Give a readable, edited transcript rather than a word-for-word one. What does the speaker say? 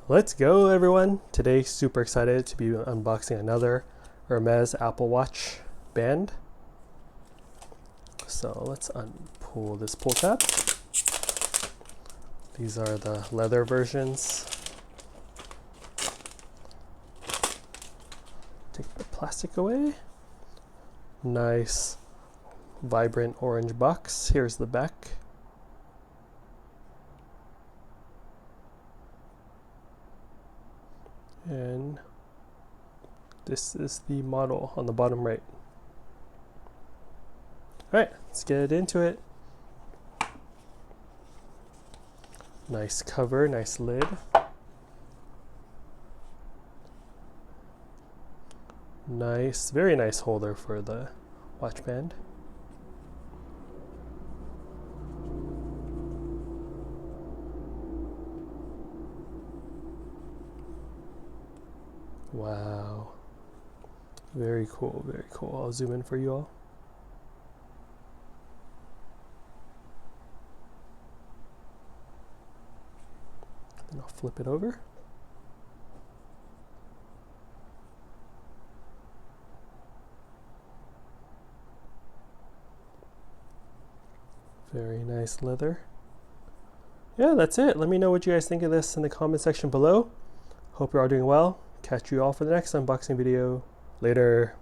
Let's go, everyone. Today, super excited to be unboxing another Hermès Apple Watch band. So let's pull this pull tab. These are the leather versions. Take the plastic away. Nice, vibrant orange box. Here's the back. And this is the model on the bottom right. All right, let's get into it. Nice cover, nice lid. Nice, very nice holder for the watch band. Wow. Very cool, very cool. I'll zoom in for you all. Then I'll flip it over. Very nice leather. Yeah, that's it. Let me know what you guys think of this in the comment section below. Hope you're all doing well. Catch you all for the next unboxing video. Later.